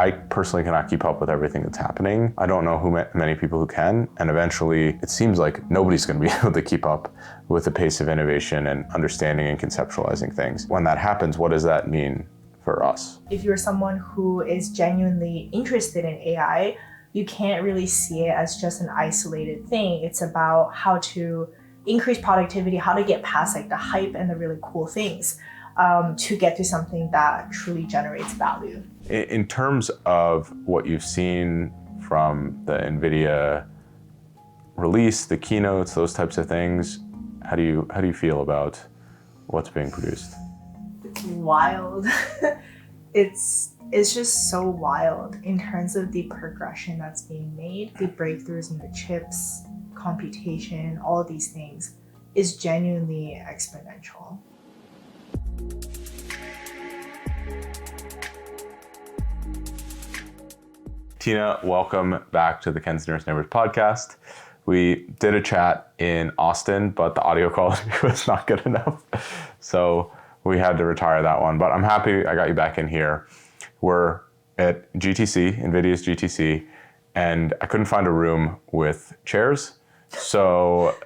I personally cannot keep up with everything that's happening. I don't know many people who can, and eventually it seems like nobody's going to be able to keep up with the pace of innovation and understanding and conceptualizing things. When that happens, what does that mean for us? If you're someone who is genuinely interested in AI, you can't really see it as just an isolated thing. It's about how to increase productivity, how to get past like the hype and the really cool things to get to something that truly generates value. In terms of what you've seen from the NVIDIA release, the keynotes, those types of things, how do you feel about what's being produced? It's wild. It's just so wild in terms of the progression that's being made, the breakthroughs in the chips, computation, all of these things is genuinely exponential. Tina, welcome back to the Ken's Nearest Neighbors podcast. We did a chat in Austin, but the audio quality was not good enough. So we had to retire that one, but I'm happy I got you back in here. We're at GTC, NVIDIA's GTC, and I couldn't find a room with chairs. So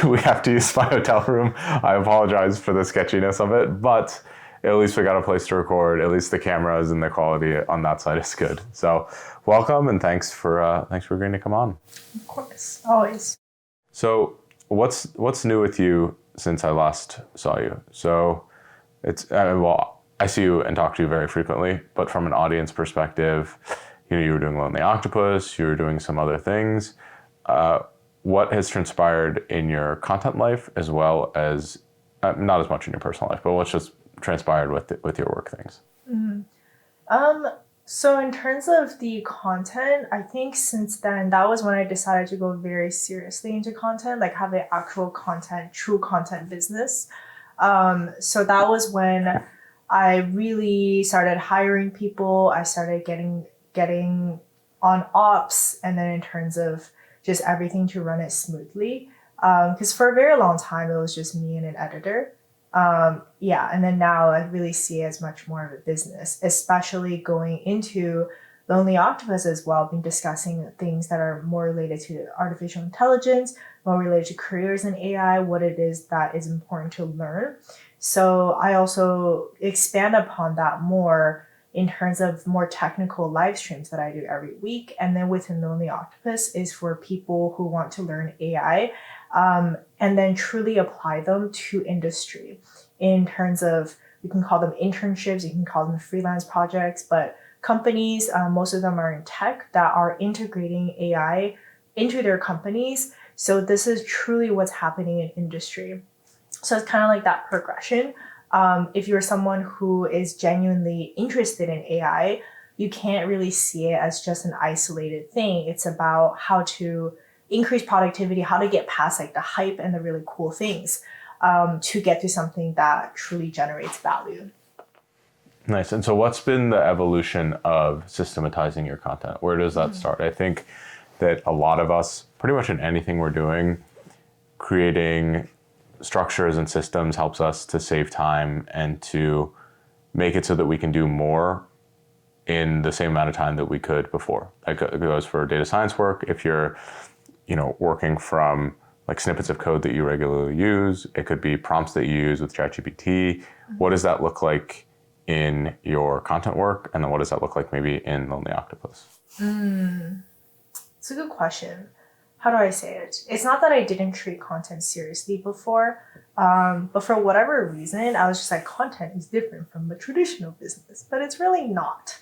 we have to use my hotel room. I apologize for the sketchiness of it, but at least we got a place to record. At least the cameras and the quality on that side is good. So welcome, and thanks for agreeing to come on. Of course, always. So what's new with you since I last saw you? So it's I see you and talk to you very frequently, but from an audience perspective, you were doing Lonely Octopus, you were doing some other things. What has transpired in your content life, as well as not as much in your personal life, but what's just transpired with your work things? So in terms of the content, I think since then, that was when I decided to go very seriously into content, like have an actual content, true content business. So that was when I really started hiring people. I started getting on ops, and then in terms of just everything to run it smoothly. Because for a very long time, it was just me and an editor. And then now I really see it as much more of a business, especially going into Lonely Octopus as well. I've been discussing things that are more related to artificial intelligence, more related to careers in AI, what it is that is important to learn. So I also expand upon that more in terms of more technical live streams that I do every week. And then within Lonely Octopus is for people who want to learn AI and then truly apply them to industry in terms of, you can call them internships, you can call them freelance projects, but companies, most of them are in tech, that are integrating AI into their companies. So this is truly what's happening in industry. So it's kind of like that progression. If you're someone who is genuinely interested in AI, you can't really see it as just an isolated thing. It's about how to increase productivity, how to get past like the hype and the really cool things to get to something that truly generates value. Nice. And so what's been the evolution of systematizing your content? Where does that start? I think that a lot of us, pretty much in anything we're doing, creating structures and systems helps us to save time and to make it so that we can do more in the same amount of time that we could before. It goes for data science work. If you're, working from like snippets of code that you regularly use, it could be prompts that you use with ChatGPT. What does that look like in your content work? And then what does that look like maybe in Lonely Octopus? It's a good question. How do I say it? It's not that I didn't treat content seriously before, but for whatever reason, I was just like, content is different from a traditional business, but it's really not.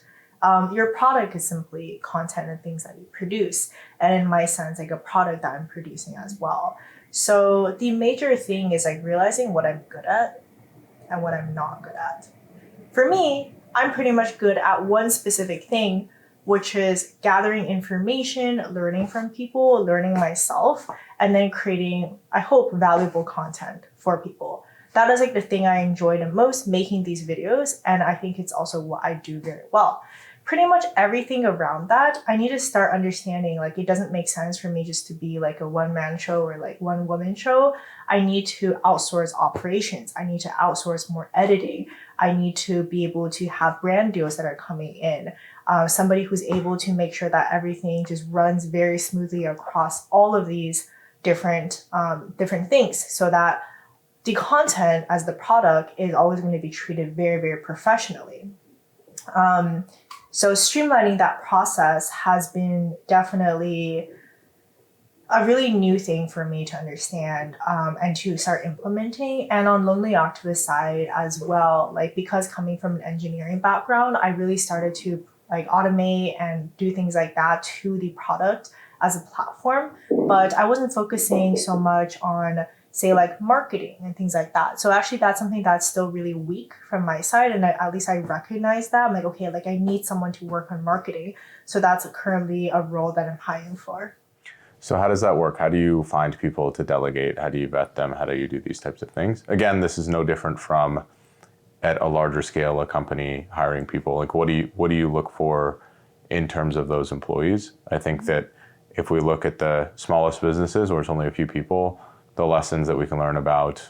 Your product is simply content and things that you produce. And in my sense, like a product that I'm producing as well. So the major thing is like realizing what I'm good at and what I'm not good at. For me, I'm pretty much good at one specific thing, which is gathering information, learning from people, learning myself, and then creating, I hope, valuable content for people. That is like the thing I enjoy the most, making these videos. And I think it's also what I do very well. pretty much everything around that, I need to start understanding, like, it doesn't make sense for me just to be like a one-man show or like one-woman show. I need to outsource operations. I need to outsource more editing. I need to be able to have brand deals that are coming in. Somebody who's able to make sure that everything just runs very smoothly across all of these different things, so that the content as the product is always going to be treated very, very professionally. So streamlining that process has been definitely a really new thing for me to understand, and to start implementing. And on Lonely Octopus side as well, like, because coming from an engineering background, I really started to like automate and do things like that to the product as a platform. But I wasn't focusing so much on, say, like marketing and things like that. So actually that's something that's still really weak from my side. And at least I recognize that. I'm like, okay, like I need someone to work on marketing. So that's currently a role that I'm hiring for. So how does that work? How do you find people to delegate? How do you vet them? How do you do these types of things? Again, this is no different from at a larger scale, a company hiring people. Like, what do you look for in terms of those employees? I think that if we look at the smallest businesses where it's only a few people, the lessons that we can learn about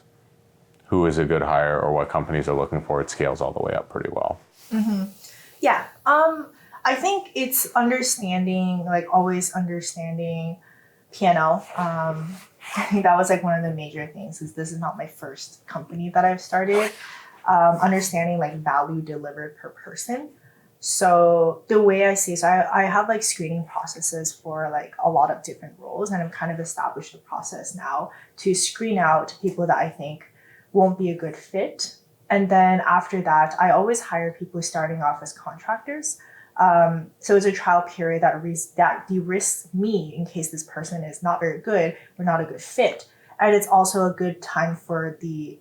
who is a good hire or what companies are looking for, it scales all the way up pretty well. Yeah. I think it's understanding, like always understanding P&L. I think that was like one of the major things, is this is not my first company that I've started. Understanding like value delivered per person. So the way I see, so I have like screening processes for like a lot of different roles, and I've kind of established a process now to screen out people that I think won't be a good fit. And then after that, I always hire people starting off as contractors. So it's a trial period that de-risks me in case this person is not very good or not a good fit. And it's also a good time for the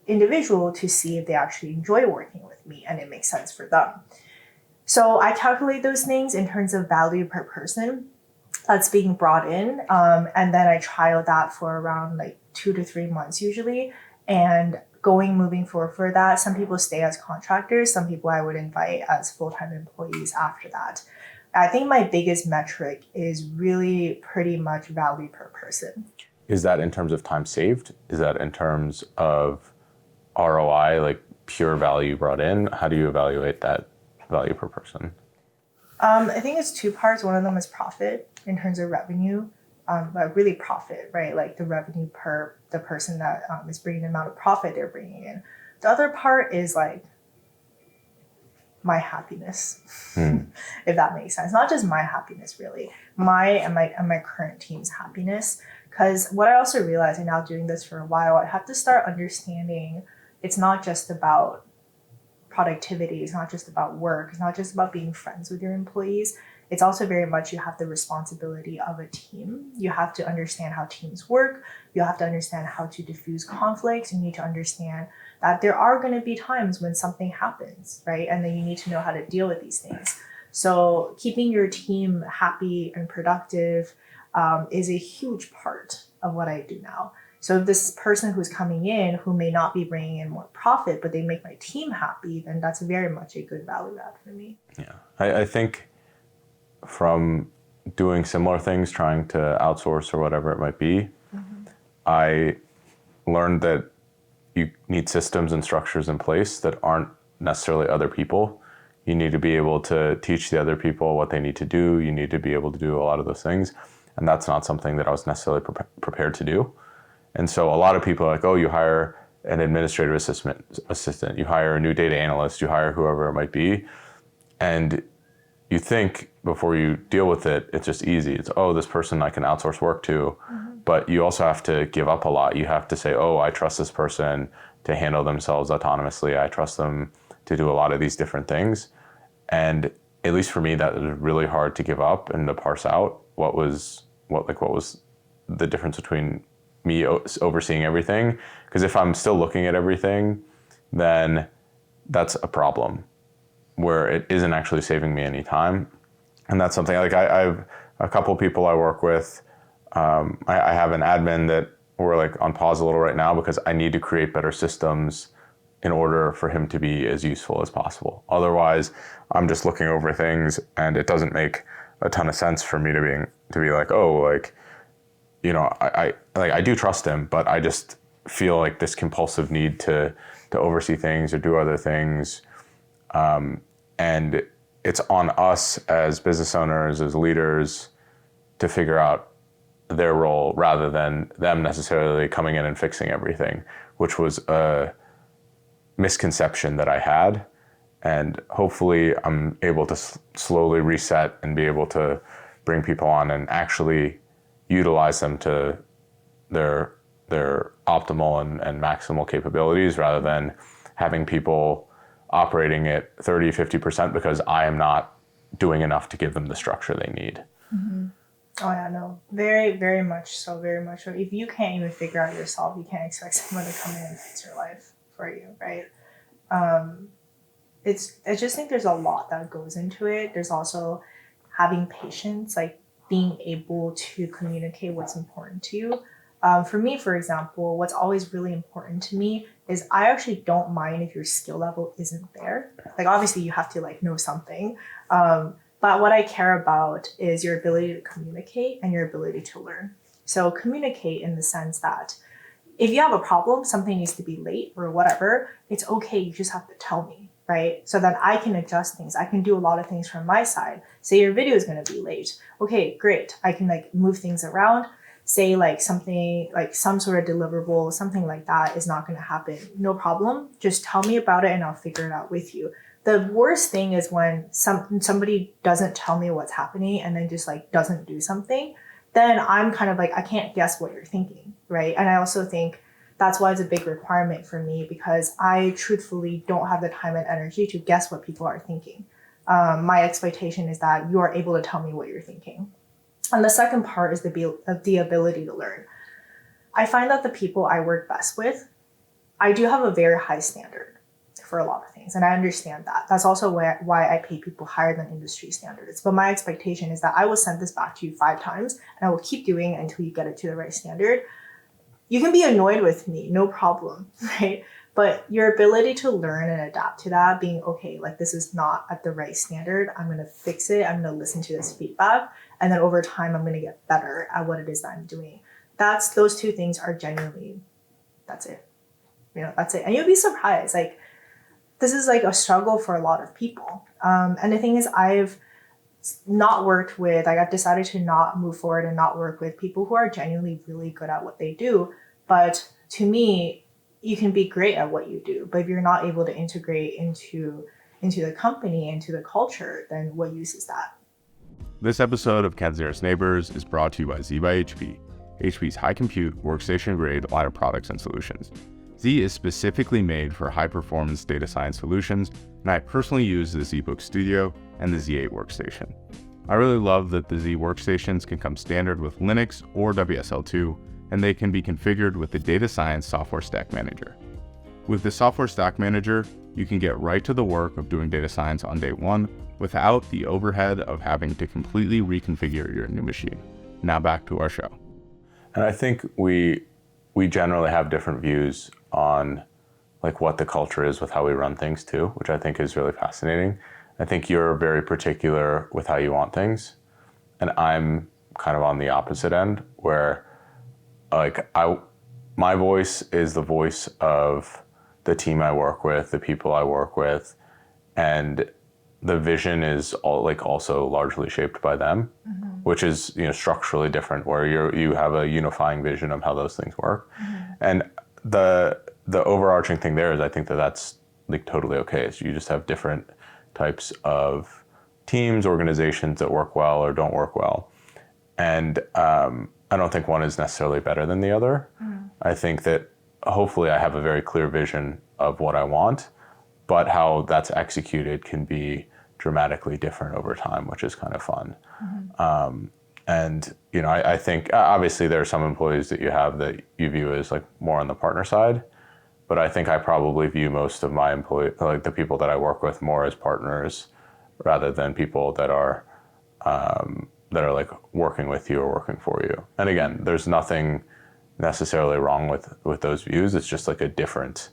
individual to see if they actually enjoy working with me and it makes sense for them. So I calculate those things in terms of value per person that's being brought in. And then I trial that for around like 2 to 3 months usually. And moving forward for that, some people stay as contractors, some people I would invite as full-time employees after that. I think my biggest metric is really pretty much value per person. Is that in terms of time saved? Is that in terms of ROI, like pure value brought in? How do you evaluate that value per person? I think it's two parts. One of them is profit in terms of revenue, but really profit, right? Like the revenue per the person that is bringing the amount of profit they're bringing in. The other part is like my happiness, if that makes sense. Not just my happiness, really. My current team's happiness. Because what I also realized, and now doing this for a while, I have to start understanding it's not just about productivity. It's not just about work. It's not just about being friends with your employees. It's also very much you have the responsibility of a team. You have to understand how teams work. You have to understand how to diffuse conflicts. You need to understand that there are going to be times when something happens, right? And then you need to know how to deal with these things. So keeping your team happy and productive is a huge part of what I do now. So if this person who's coming in who may not be bringing in more profit, but they make my team happy, then that's very much a good value add for me. Yeah, I think from doing similar things, trying to outsource or whatever it might be, I learned that you need systems and structures in place that aren't necessarily other people. You need to be able to teach the other people what they need to do. You need to be able to do a lot of those things. And that's not something that I was necessarily prepared to do. And so a lot of people are like, oh, you hire an administrative assistant, you hire a new data analyst, you hire whoever it might be. And you think before you deal with it, it's just easy. It's, oh, this person I can outsource work to. But you also have to give up a lot. You have to say, oh, I trust this person to handle themselves autonomously. I trust them to do a lot of these different things. And at least for me, that was really hard to give up and to parse out what was the difference between me overseeing everything. Because if I'm still looking at everything, then that's a problem where it isn't actually saving me any time. And that's something like I have a couple people I work with. I have an admin that we're like on pause a little right now because I need to create better systems in order for him to be as useful as possible. Otherwise, I'm just looking over things and it doesn't make a ton of sense for me to be like, oh, like, you know, I do trust him, but I just feel like this compulsive need to oversee things or do other things. And it's on us as business owners, as leaders, to figure out their role rather than them necessarily coming in and fixing everything, which was a misconception that I had. And hopefully I'm able to slowly reset and be able to bring people on and actually utilize them to their optimal and maximal capabilities, rather than having people operating at 30, 50% because I am not doing enough to give them the structure they need. Mm-hmm. Oh yeah, no, very, very much so, very much so. If you can't even figure out yourself, you can't expect someone to come in and fix your life for you, right? I just think there's a lot that goes into it. There's also having patience, like being able to communicate what's important to you. For me, for example, what's always really important to me is I actually don't mind if your skill level isn't there. Like obviously you have to like know something. But what I care about is your ability to communicate and your ability to learn. So communicate in the sense that if you have a problem, something needs to be late or whatever, it's okay. You just have to tell me, right? So that I can adjust things. I can do a lot of things from my side. Say your video is going to be late. Okay, great. I can like move things around. Say like something like some sort of deliverable, something like that is not going to happen. No problem. Just tell me about it and I'll figure it out with you. The worst thing is when somebody doesn't tell me what's happening and then just like doesn't do something, then I'm kind of like, I can't guess what you're thinking, right? And I also think that's why it's a big requirement for me, because I truthfully don't have the time and energy to guess what people are thinking. My expectation is that you are able to tell me what you're thinking. And the second part is the ability to learn. I find that the people I work best with, I do have a very high standard for a lot of things. And I understand that. That's also why I pay people higher than industry standards. But my expectation is that I will send this back to you 5 times and I will keep doing it until you get it to the right standard. You can be annoyed with me, no problem, right? But your ability to learn and adapt to that, being okay, like this is not at the right standard. I'm going to fix it. I'm going to listen to this feedback. And then over time, I'm going to get better at what it is that I'm doing. Those 2 things are genuinely, that's it. You know, that's it. And you'll be surprised. Like, this is like a struggle for a lot of people. And the thing is, I've not worked with, like I've decided to not move forward and not work with people who are genuinely really good at what they do. But to me, you can be great at what you do, but if you're not able to integrate into the company, into the culture, then what use is that? This episode of Kenzera's Neighbors is brought to you by Z by HP, HP's high compute, workstation-grade line of products and solutions. Z is specifically made for high-performance data science solutions, and I personally use the ZBook Studio and the Z8 workstation. I really love that the Z workstations can come standard with Linux or WSL2, and they can be configured with the Data Science Software Stack Manager. With the Software Stack Manager, you can get right to the work of doing data science on day one without the overhead of having to completely reconfigure your new machine. Now back to our show. And I think we generally have different views on like what the culture is with how we run things too, which I think is really fascinating. I think you're very particular with how you want things, and I'm kind of on the opposite end where like my voice is the voice of the team I work with, the people I work with, and the vision is also largely shaped by them, which is, you know, structurally different, where you have a unifying vision of how those things work. And the overarching thing there is I think that's like totally okay. So you just have different types of teams, organizations that work well or don't work well. And I don't think one is necessarily better than the other. I think that hopefully I have a very clear vision of what I want, but how that's executed can be dramatically different over time, which is kind of fun. And, you know, I think obviously there are some employees that you have that you view as like more on the partner side, but I think I probably view most of my like the people that I work with more as partners rather than people that are like working with you or working for you. And again, there's nothing necessarily wrong with those views. It's just like a different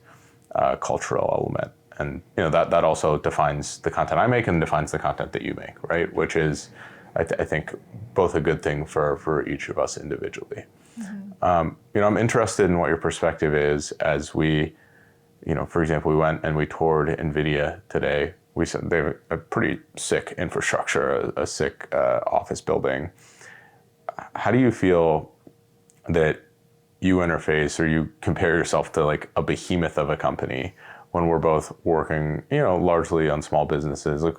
cultural element. And that also defines the content I make and defines the content that you make, right? Which is, I think, both a good thing for each of us individually. I'm interested in what your perspective is as we, for example, we went and we toured NVIDIA today. We said they have a pretty sick infrastructure, a sick office building. How do you feel that you interface or you compare yourself to like a behemoth of a company when we're both working, largely on small businesses? Like,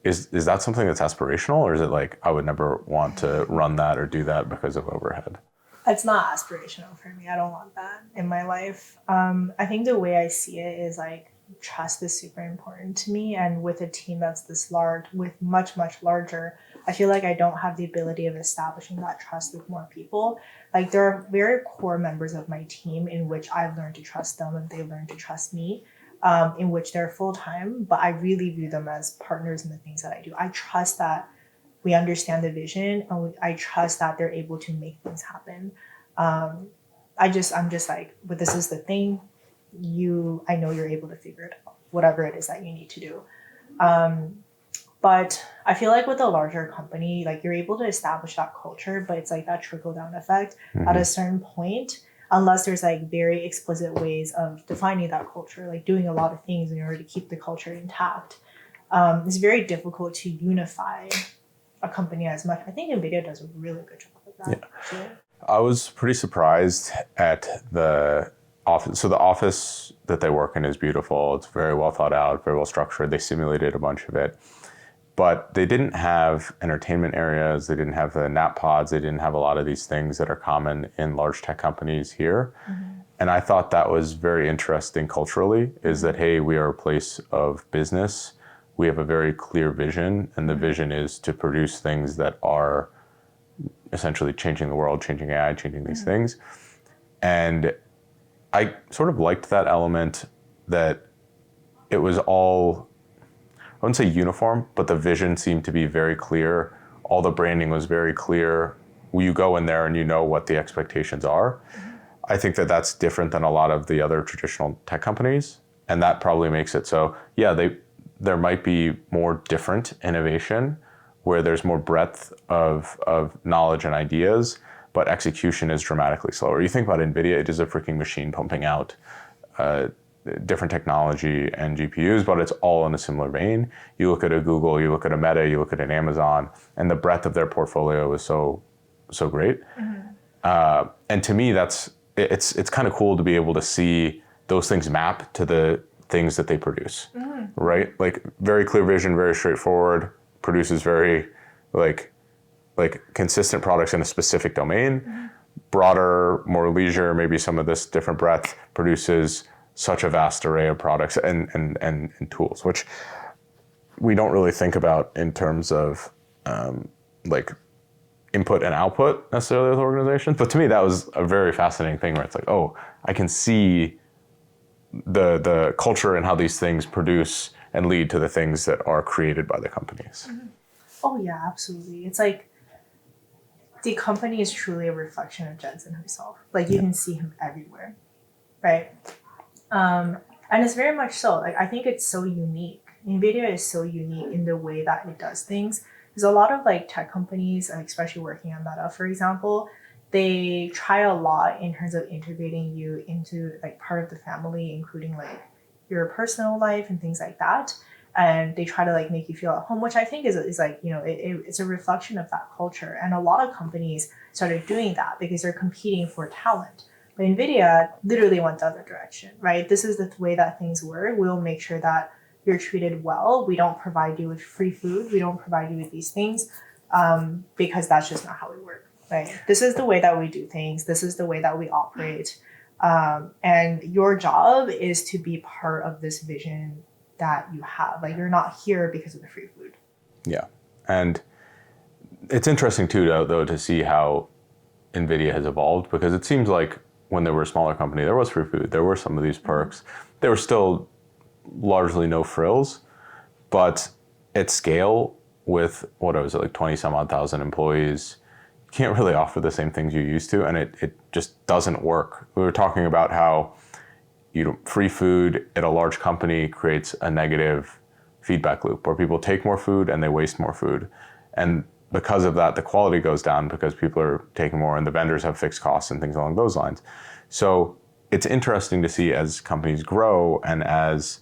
is that something that's aspirational, or is it like, I would never want to run that or do that because of overhead? It's not aspirational for me. I don't want that in my life. I think the way I see it is like, trust is super important to me. And with a team that's this large, with much, much larger, I feel like I don't have the ability of establishing that trust with more people. Like, there are very core members of my team in which I've learned to trust them and they learn to trust me, in which they're full-time, but I really view them as partners in the things that I do. I trust that we understand the vision, and I trust that they're able to make things happen. I'm just like, but this is the thing. I know you're able to figure it out, whatever it is that you need to do. But I feel like with a larger company, like, you're able to establish that culture, but it's like that trickle down effect at a certain point, unless there's like very explicit ways of defining that culture, like doing a lot of things in order to keep the culture intact. It's very difficult to unify a company as much. I think NVIDIA does a really good job of that. Yeah. I was pretty surprised at the office. So the office that they work in is beautiful. It's very well thought out, very well structured. They simulated a bunch of it. But they didn't have entertainment areas. They didn't have the nap pods. They didn't have a lot of these things that are common in large tech companies here. And I thought that was very interesting culturally, is that, hey, we are a place of business. We have a very clear vision, and the vision is to produce things that are essentially changing the world, changing AI, changing these things. And I sort of liked that element, that it was all, I wouldn't say uniform, but the vision seemed to be very clear. All the branding was very clear. You go in there and you know what the expectations are. I think that that's different than a lot of the other traditional tech companies. And that probably makes it so, yeah, there might be more different innovation where there's more breadth of knowledge and ideas, but execution is dramatically slower. You think about NVIDIA, it is a freaking machine pumping out different technology and GPUs, but it's all in a similar vein. You look at a Google, you look at a Meta, you look at an Amazon, and the breadth of their portfolio is so great. And to me, it's kind of cool to be able to see those things map to the things that they produce, right? Like, very clear vision, very straightforward, produces very like consistent products in a specific domain. Broader, more leisure, maybe some of this different breadth, produces such a vast array of products and tools, which we don't really think about in terms of like input and output necessarily with organizations. But to me, that was a very fascinating thing, where it's like, oh, I can see the culture and how these things produce and lead to the things that are created by the companies. Oh yeah, absolutely. It's like, the company is truly a reflection of Jensen himself. Like, you can see him everywhere, right? And it's very much so. Like, I think it's so unique. NVIDIA is so unique in the way that it does things. There's a lot of like tech companies, especially working on Meta, for example, they try a lot in terms of integrating you into like part of the family, including like your personal life and things like that. And they try to like make you feel at home, which I think is like, it's a reflection of that culture. And a lot of companies started doing that because they're competing for talent. But NVIDIA literally went the other direction, right? This is the way that things work. We'll make sure that you're treated well. We don't provide you with free food. We don't provide you with these things because that's just not how we work, right? This is the way that we do things. This is the way that we operate. And your job is to be part of this vision that you have. Like, you're not here because of the free food. Yeah. And it's interesting too, though, to see how NVIDIA has evolved, because it seems like when they were a smaller company, there was free food. There were some of these perks. There were still largely no frills, but at scale with, what was it, like 20 some odd thousand employees, you can't really offer the same things you used to, and it just doesn't work. We were talking about how free food at a large company creates a negative feedback loop where people take more food and they waste more food. And because of that, the quality goes down because people are taking more and the vendors have fixed costs and things along those lines. So it's interesting to see as companies grow and as,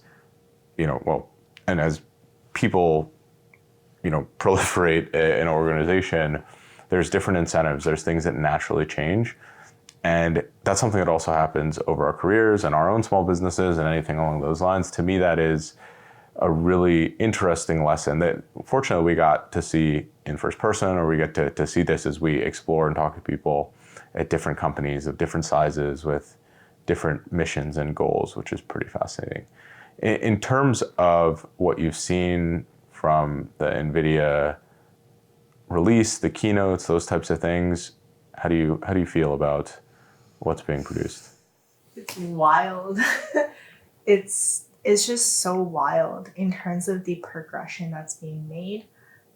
and as people, proliferate an organization, there's different incentives. There's things that naturally change. And that's something that also happens over our careers and our own small businesses and anything along those lines. To me, that is a really interesting lesson that fortunately we got to see in first person, or we get to see this as we explore and talk to people at different companies of different sizes with different missions and goals, which is pretty fascinating. In terms of what you've seen from the NVIDIA release, the keynotes, those types of things, how do you feel about what's being produced? It's wild. It's just so wild in terms of the progression that's being made,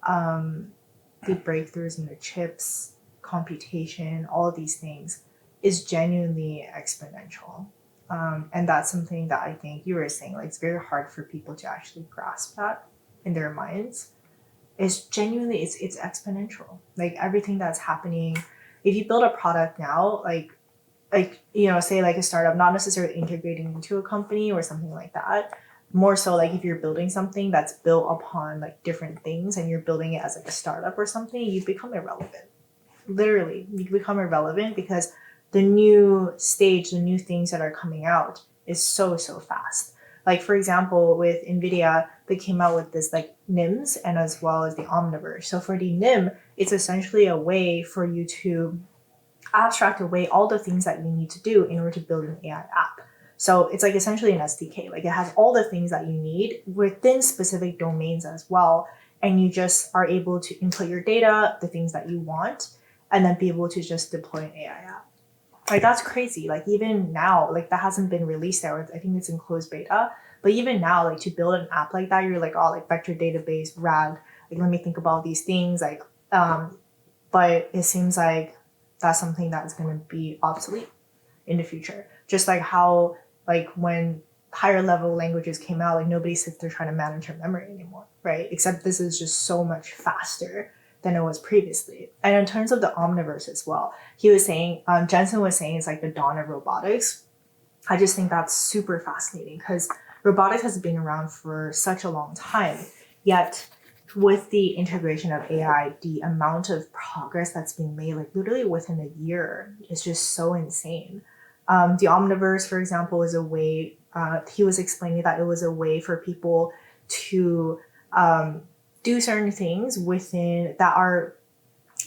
the breakthroughs in the chips, computation, all of these things is genuinely exponential. And that's something that I think you were saying, like, it's very hard for people to actually grasp that in their minds. It's genuinely, it's exponential. Like, everything that's happening, if you build a product now, say like a startup, not necessarily integrating into a company or something like that, more so like if you're building something that's built upon like different things and you're building it as like a startup or something, you become irrelevant. Literally, you become irrelevant because the new stage, the new things that are coming out is so fast. Like, for example, with NVIDIA, they came out with this like NIMs and as well as the Omniverse. So for the NIM, it's essentially a way for you to abstract away all the things that you need to do in order to build an AI app. So it's like essentially an SDK. Like, it has all the things that you need within specific domains as well. And you just are able to input your data, the things that you want, and then be able to just deploy an AI app. Like, that's crazy. Like, even now, like, that hasn't been released there. I think it's in closed beta. But even now, like, to build an app like that, you're like, oh, like vector database, RAG, like, let me think about these things. Like, but it seems like that's something that's going to be obsolete in the future. Just like how, like, when higher level languages came out, like, nobody sits there trying to manage their memory anymore, right? Except this is just so much faster than it was previously. And in terms of the Omniverse as well, he was saying, Jensen was saying it's like the dawn of robotics. I just think that's super fascinating because robotics has been around for such a long time, yet with the integration of AI, the amount of progress that's being made, like literally within a year, is just so insane. The Omniverse, for example, is a way, he was explaining that it was a way for people to do certain things within that are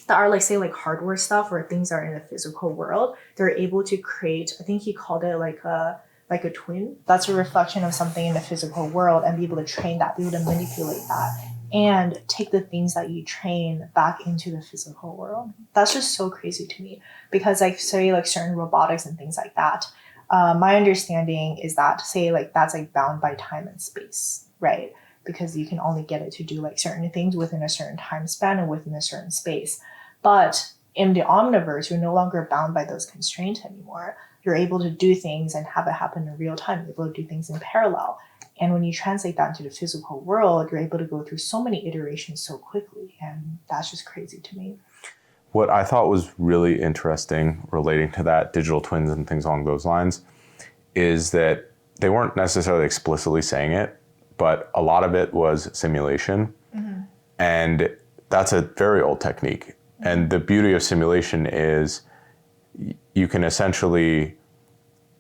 like, say, like hardware stuff or things that are in the physical world. They're able to create, I think he called it like a twin. That's a reflection of something in the physical world and be able to train that, be able to manipulate that and take the things that you train back into the physical world. That's just so crazy to me because, like, say like certain robotics and things like that, my understanding is that, say, like, that's like bound by time and space, right? Because you can only get it to do like certain things within a certain time span and within a certain space. But in the Omniverse, you're no longer bound by those constraints anymore. You're able to do things and have it happen in real time. You're able to do things in parallel. And when you translate that into the physical world, you're able to go through so many iterations so quickly. And that's just crazy to me. What I thought was really interesting relating to that, digital twins and things along those lines, is that they weren't necessarily explicitly saying it, but a lot of it was simulation. Mm-hmm. And that's a very old technique. Mm-hmm. And the beauty of simulation is you can essentially,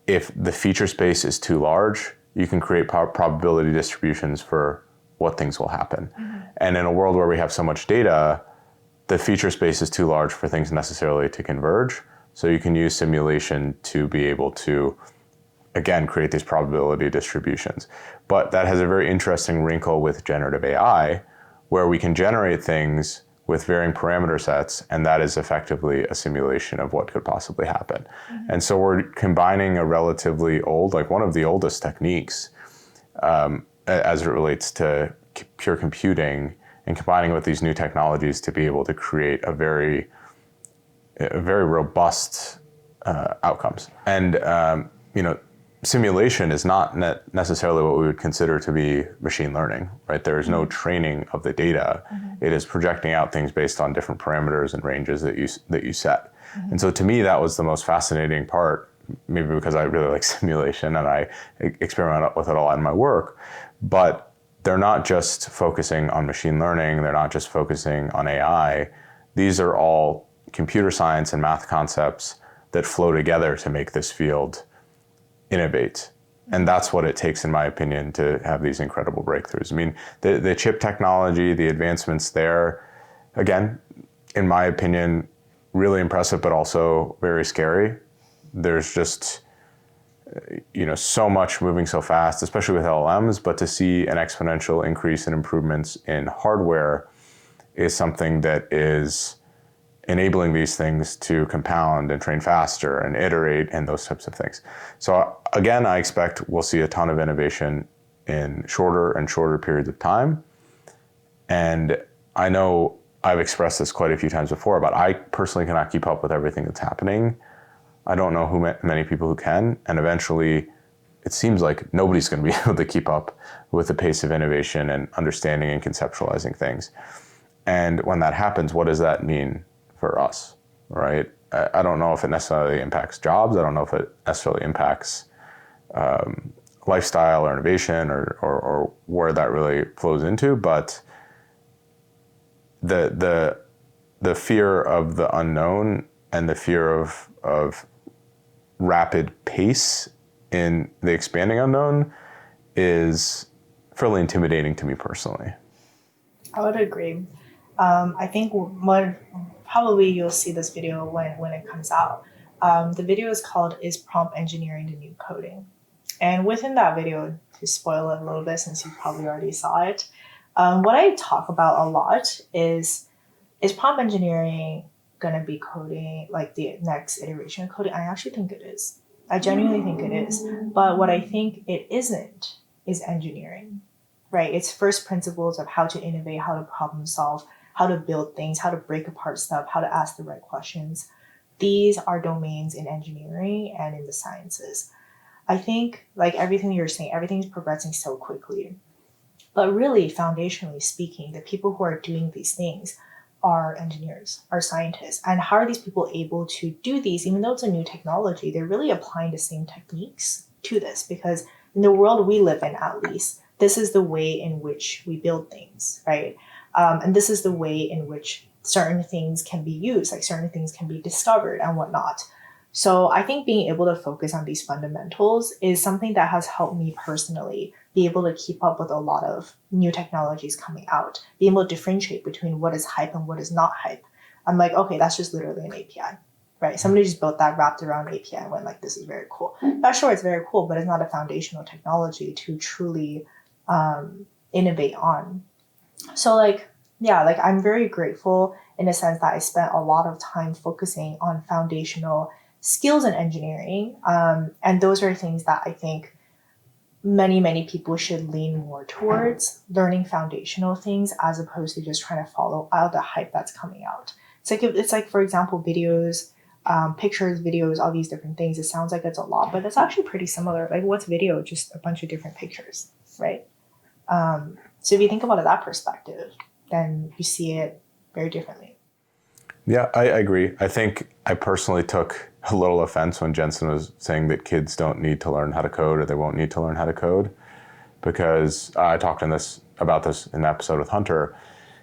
if the feature space is too large, you can create probability distributions for what things will happen. Mm-hmm. And in a world where we have so much data, the feature space is too large for things necessarily to converge. So you can use simulation to be able to, again, create these probability distributions. But that has a very interesting wrinkle with generative AI, where we can generate things with varying parameter sets, and that is effectively a simulation of what could possibly happen. Mm-hmm. And so we're combining a relatively old, like one of the oldest techniques as it relates to pure computing, and combining with these new technologies to be able to create a very robust outcomes. And simulation is not necessarily what we would consider to be machine learning, right? There is no training of the data. It is projecting out things based on different parameters and ranges that you set. And so to me, that was the most fascinating part, maybe because I really like simulation and I experiment with it a lot in my work. But they're not just focusing on machine learning. They're not just focusing on AI. These are all computer science and math concepts that flow together to make this field innovate. And that's what it takes, in my opinion, to have these incredible breakthroughs. I mean, the chip technology, the advancements there, again, in my opinion, really impressive, but also very scary. There's just, so much moving so fast, especially with LLMs, but to see an exponential increase in improvements in hardware is something that is enabling these things to compound and train faster and iterate and those types of things. So again, I expect we'll see a ton of innovation in shorter and shorter periods of time. And I know I've expressed this quite a few times before, but I personally cannot keep up with everything that's happening. I don't know many people who can, and eventually it seems like nobody's going to be able to keep up with the pace of innovation and understanding and conceptualizing things. And when that happens, what does that mean for us, right? I don't know if it necessarily impacts jobs. I don't know if it necessarily impacts lifestyle or innovation or where that really flows into, but the fear of the unknown and the fear of rapid pace in the expanding unknown is fairly intimidating to me personally. I would agree. I think probably you'll see this video when it comes out. The video is called "Is Prompt Engineering the New Coding?" And within that video, to spoil it a little bit since you probably already saw it, what I talk about a lot is prompt engineering going to be coding, like the next iteration of coding? I actually think it is. I genuinely think it is. But what I think it isn't is engineering, right? It's first principles of how to innovate, how to problem solve, how to build things, how to break apart stuff, how to ask the right questions. These are domains in engineering and in the sciences. I think, like everything you're saying, everything's progressing so quickly. But really, foundationally speaking, the people who are doing these things are engineers, are scientists. And how are these people able to do these? Even though it's a new technology, they're really applying the same techniques to this, because in the world we live in, at least, this is the way in which we build things, right? And this is the way in which certain things can be used, like certain things can be discovered and whatnot. So I think being able to focus on these fundamentals is something that has helped me personally be able to keep up with a lot of new technologies coming out, be able to differentiate between what is hype and what is not hype. I'm like, okay, that's just literally an API, right? Somebody just built that, wrapped around API and went like, this is very cool. Yeah, sure, it's very cool, but it's not a foundational technology to truly innovate on. So I'm very grateful in a sense that I spent a lot of time focusing on foundational skills in engineering. And those are things that I think many people should lean more towards, learning foundational things as opposed to just trying to follow all the hype that's coming out. It's like for example, videos, pictures, videos, all these different things. It sounds like it's a lot, but it's actually pretty similar. Like what's video? Just a bunch of different pictures, right? So if you think about it that perspective, then you see it very differently. Yeah, I agree. I think I personally took a little offense when Jensen was saying that kids don't need to learn how to code or they won't need to learn how to code, because I talked about this in the episode with Hunter,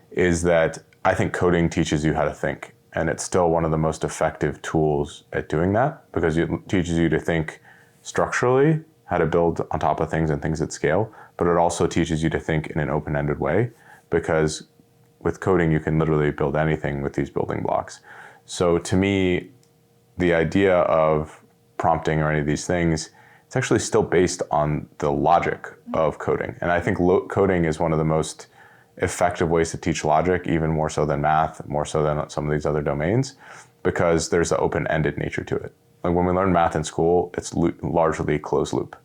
is that I think coding teaches you how to think. And it's still one of the most effective tools at doing that, because it teaches you to think structurally, how to build on top of things and things at scale, but it also teaches you to think in an open-ended way, because with coding, you can literally build anything with these building blocks. So to me, the idea of prompting or any of these things, it's actually still based on the logic of coding. And I think coding is one of the most effective ways to teach logic, even more so than math, more so than some of these other domains, because there's an open-ended nature to it. Like when we learn math in school, it's largely closed loop,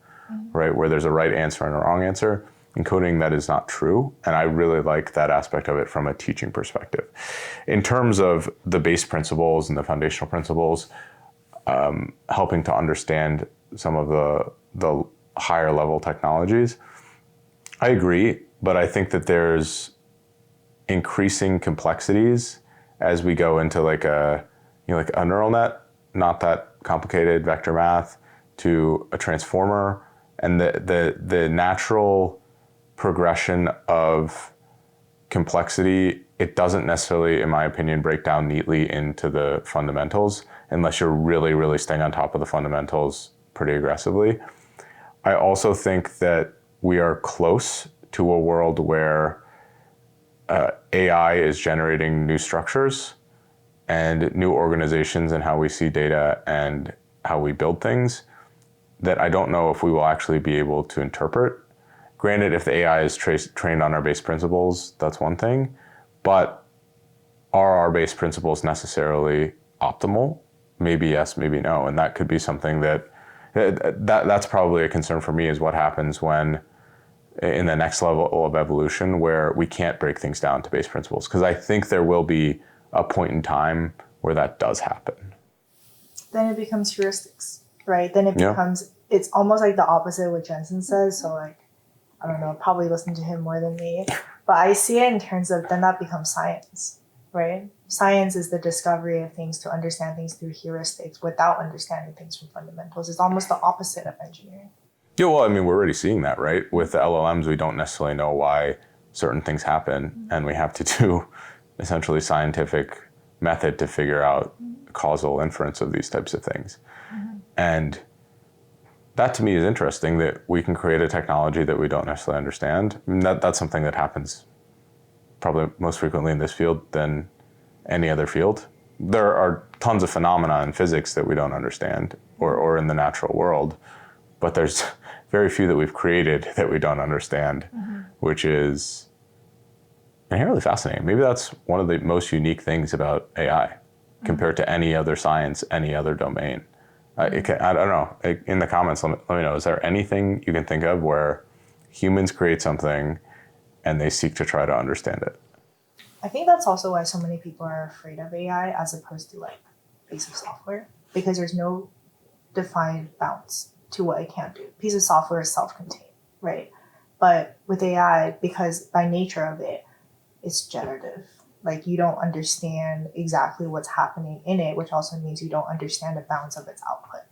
right? Where there's a right answer and a wrong answer. In coding, that is not true. And I really like that aspect of it from a teaching perspective. In terms of the base principles and the foundational principles, helping to understand some of the higher level technologies. I agree, but I think that there's increasing complexities as we go into like a neural net, not that complicated vector math, to a transformer, and the natural progression of complexity, it doesn't necessarily, in my opinion, break down neatly into the fundamentals unless you're really, really staying on top of the fundamentals pretty aggressively. I also think that we are close to a world where AI is generating new structures and new organizations and how we see data and how we build things that I don't know if we will actually be able to interpret. Granted, if the AI is trained on our base principles, that's one thing, but are our base principles necessarily optimal? Maybe yes, maybe no, and that could be something that's probably a concern for me, is what happens when in the next level of evolution where we can't break things down to base principles, because I think there will be a point in time where that does happen. Then it becomes heuristics, right? Then it becomes, it's almost like the opposite of what Jensen says. So like, I don't know, probably listen to him more than me, but I see it in terms of then that becomes science, right? Science is the discovery of things, to understand things through heuristics without understanding things from fundamentals. It's almost the opposite of engineering. Yeah, well, I mean, we're already seeing that, right? With the LLMs, we don't necessarily know why certain things happen, and we have to do essentially scientific method to figure out causal inference of these types of things. And that to me is interesting, that we can create a technology that we don't necessarily understand. I mean, that's something that happens probably most frequently in this field than any other field. There are tons of phenomena in physics that we don't understand, or in the natural world, but there's very few that we've created that we don't understand, which is inherently fascinating. Maybe that's one of the most unique things about AI compared to any other science, any other domain. I don't know. In the comments, let me know. Is there anything you can think of where humans create something and they seek to try to understand it? I think that's also why so many people are afraid of AI as opposed to like basic software, because there's no defined bounds to what it can do. A piece of software is self-contained, right? But with AI, because by nature of it, it's generative. Like you don't understand exactly what's happening in it, which also means you don't understand the bounds of its output.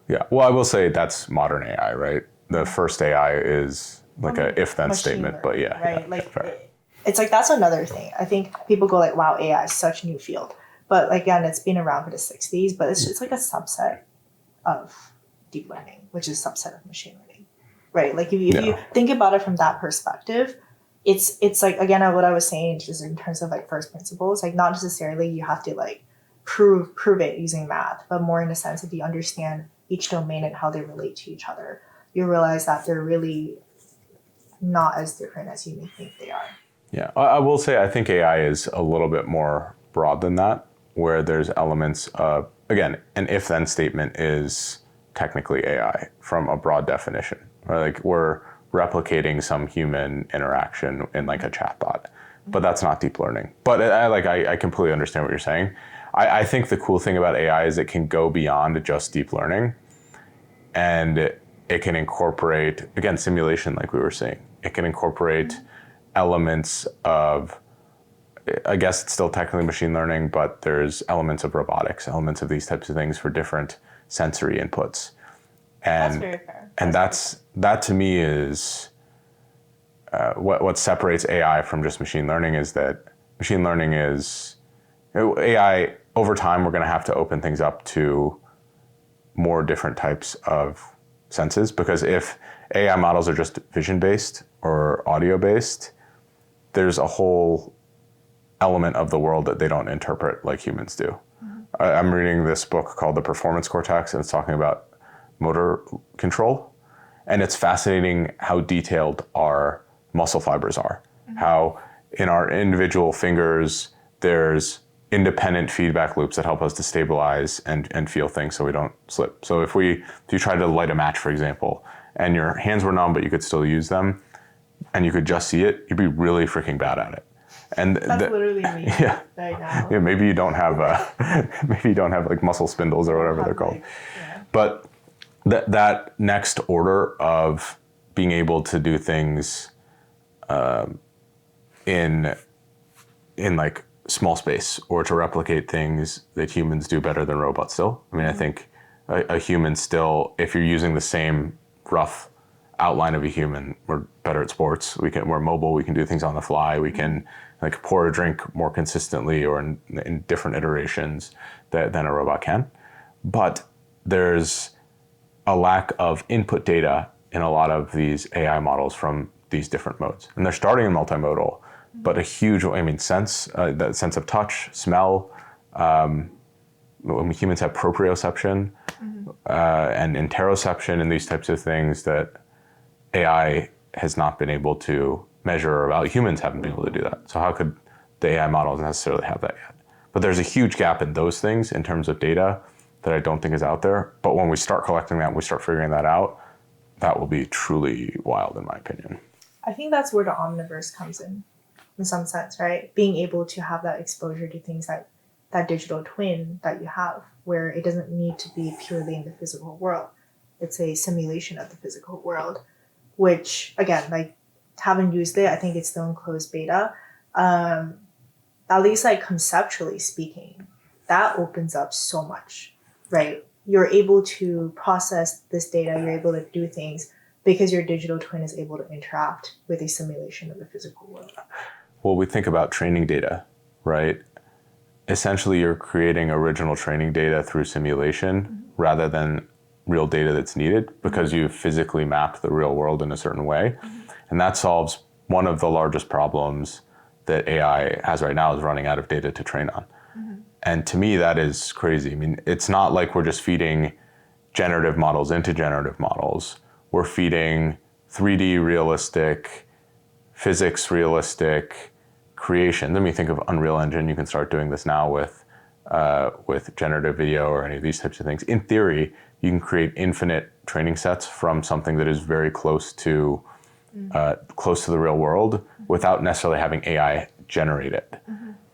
Yeah, well, I will say that's modern AI, right? The first AI is like a if-then statement, but yeah. Right, yeah, like right. It's like, that's another thing. I think people go like, wow, AI is such a new field. But like, again, it's been around for the 60s, but it's like a subset of deep learning, which is a subset of machine learning, right? Like if you think about it from that perspective, it's like, again, what I was saying, just in terms of like first principles, like not necessarily you have to like prove it using math, but more in the sense that you understand each domain and how they relate to each other. You realize that they're really not as different as you may think they are. Yeah, I will say I think AI is a little bit more broad than that, where there's elements of, again, an if-then statement is technically AI from a broad definition. Right? Like we're replicating some human interaction in like a chatbot, but that's not deep learning. But I completely understand what you're saying. I think the cool thing about AI is it can go beyond just deep learning, and it can incorporate, again, simulation, like we were saying. It can incorporate elements of, I guess it's still technically machine learning, but there's elements of robotics, elements of these types of things for different sensory inputs. And that's very fair. That to me is what separates AI from just machine learning, is that machine learning is, AI, over time, we're going to have to open things up to more different types of senses, because if AI models are just vision-based or audio-based, there's a whole element of the world that they don't interpret like humans do. I'm reading this book called The Performance Cortex, and it's talking about motor control. And it's fascinating how detailed our muscle fibers are. How in our individual fingers, there's independent feedback loops that help us to stabilize and feel things so we don't slip. So if you tried to light a match, for example, and your hands were numb, but you could still use them, and you could just see it, you'd be really freaking bad at it. And that's literally me right now. Yeah, maybe you don't have like muscle spindles or whatever they're called. Yeah. But that next order of being able to do things in like small space, or to replicate things that humans do better than robots still. I mean, I think a human still, if you're using the same rough outline of a human, we're better at sports. We're mobile. We can do things on the fly. We can like pour a drink more consistently or in different iterations than a robot can. But there's a lack of input data in a lot of these AI models from these different modes. And they're starting in multimodal, but a huge, I mean, that sense of touch, smell, when humans have proprioception and interoception and these types of things that AI has not been able to measure, or about humans haven't been able to do that. So how could the AI models necessarily have that yet? But there's a huge gap in those things in terms of data that I don't think is out there. But when we start collecting that, and we start figuring that out, that will be truly wild, in my opinion. I think that's where the omniverse comes in some sense, right? Being able to have that exposure to things like that digital twin that you have, where it doesn't need to be purely in the physical world. It's a simulation of the physical world, which, again, like, haven't used it. I think it's still in closed beta. At least, like, conceptually speaking, that opens up so much, right? You're able to process this data, you're able to do things because your digital twin is able to interact with a simulation of the physical world. Well, we think about training data, right? Essentially, you're creating original training data through simulation rather than real data that's needed, because you physically map the real world in a certain way. And that solves one of the largest problems that AI has right now, is running out of data to train on. And to me, that is crazy. I mean, it's not like we're just feeding generative models into generative models. We're feeding 3D realistic, physics realistic creation. Let me think of Unreal Engine. You can start doing this now with generative video or any of these types of things. In theory, you can create infinite training sets from something that is very close to the real world without necessarily having AI generate it.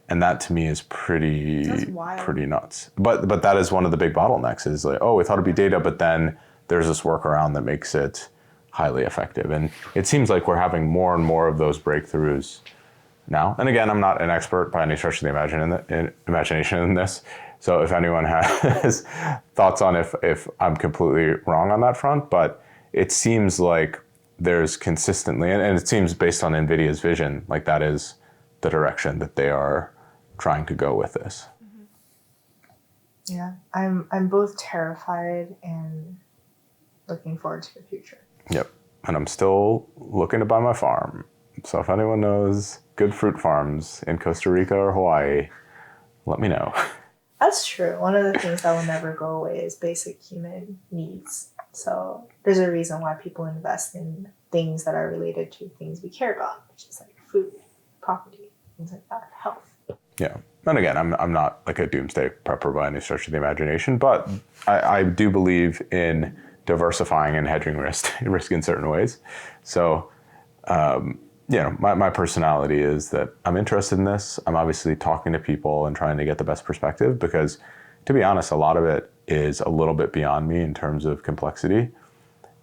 And that to me is pretty nuts. But that is one of the big bottlenecks, is like, oh, we thought it'd be data, but then there's this workaround that makes it highly effective. And it seems like we're having more and more of those breakthroughs now. And again, I'm not an expert by any stretch of the imagination in this. So if anyone has thoughts on if I'm completely wrong on that front, but it seems like there's consistently, and it seems based on NVIDIA's vision, like that is the direction that they are trying to go with this. Yeah, I'm both terrified and looking forward to the future. Yep, and I'm still looking to buy my farm. So if anyone knows good fruit farms in Costa Rica or Hawaii, let me know. That's true. One of the things that will never go away is basic human needs. So there's a reason why people invest in things that are related to things we care about, which is like food, property, things like that, health. Yeah. And again, I'm not like a doomsday prepper by any stretch of the imagination, but I do believe in diversifying and hedging risk in certain ways. So, my personality is that I'm interested in this. I'm obviously talking to people and trying to get the best perspective, because to be honest, a lot of it is a little bit beyond me in terms of complexity.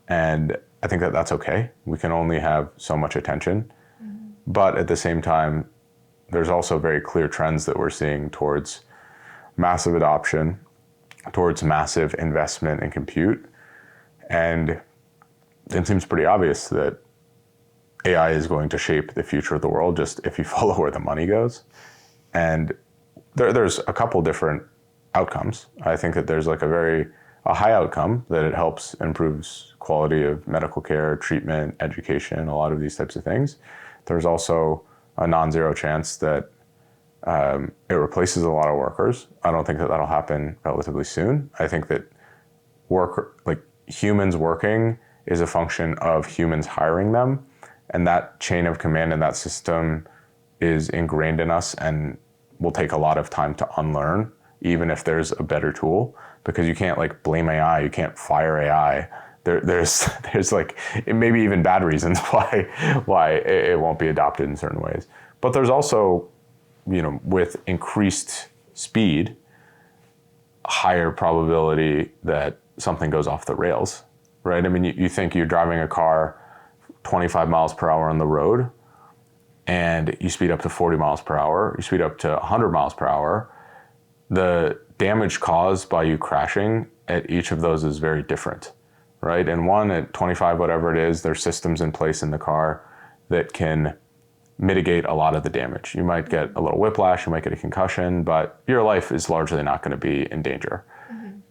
And I think that that's okay. We can only have so much attention. But at the same time, there's also very clear trends that we're seeing towards massive adoption, towards massive investment in compute. And it seems pretty obvious that AI is going to shape the future of the world, just if you follow where the money goes. And there's a couple different outcomes. I think that there's like a high outcome, that it helps improves quality of medical care, treatment, education, a lot of these types of things. There's also a non-zero chance that it replaces a lot of workers. I don't think that that'll happen relatively soon. I think that humans working is a function of humans hiring them. And that chain of command in that system is ingrained in us and will take a lot of time to unlearn, even if there's a better tool, because you can't like blame AI, you can't fire AI. There's like maybe even bad reasons why it won't be adopted in certain ways. But there's also, with increased speed, higher probability that something goes off the rails, right? I mean, you think you're driving a car 25 miles per hour on the road and you speed up to 40 miles per hour, you speed up to 100 miles per hour. The damage caused by you crashing at each of those is very different, right? And one at 25, whatever it is, there's systems in place in the car that can mitigate a lot of the damage. You might get a little whiplash, you might get a concussion, but your life is largely not going to be in danger.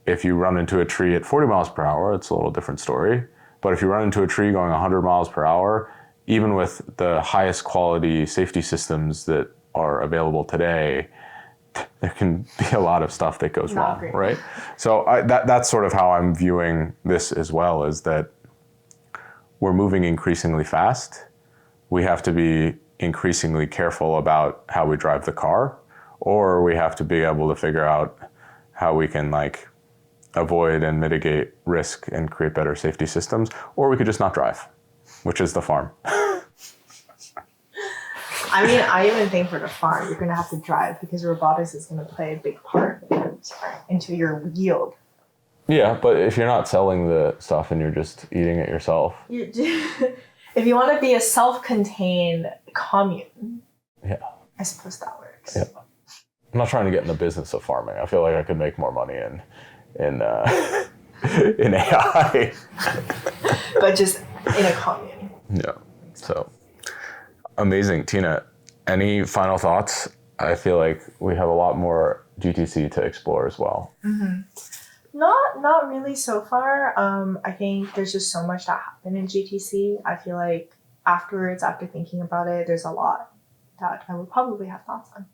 If you run into a tree at 40 miles per hour, it's a little different story. But if you run into a tree going 100 miles per hour, even with the highest quality safety systems that are available today, there can be a lot of stuff that goes wrong, right? So that's sort of how I'm viewing this as well, is that we're moving increasingly fast. We have to be increasingly careful about how we drive the car, or we have to be able to figure out how we can like avoid and mitigate risk and create better safety systems, or we could just not drive, which is the farm. I mean, I even think for the farm, you're going to have to drive because robotics is going to play a big part into your yield. Yeah, but if you're not selling the stuff and you're just eating it yourself. If you want to be a self-contained commune, yeah, I suppose that works. Yeah. I'm not trying to get in the business of farming. I feel like I could make more money in AI. But just in a commune. Yeah. So amazing. Tina, any final thoughts? I feel like we have a lot more GTC to explore as well. Mm-hmm. Not really so far. I think there's just so much that happened in GTC. I feel like afterwards, after thinking about it, there's a lot that I would probably have thoughts on.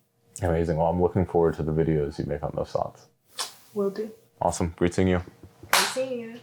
Amazing. Well, I'm looking forward to the videos you make on those thoughts. Will do. Awesome. Great seeing you. Great seeing you.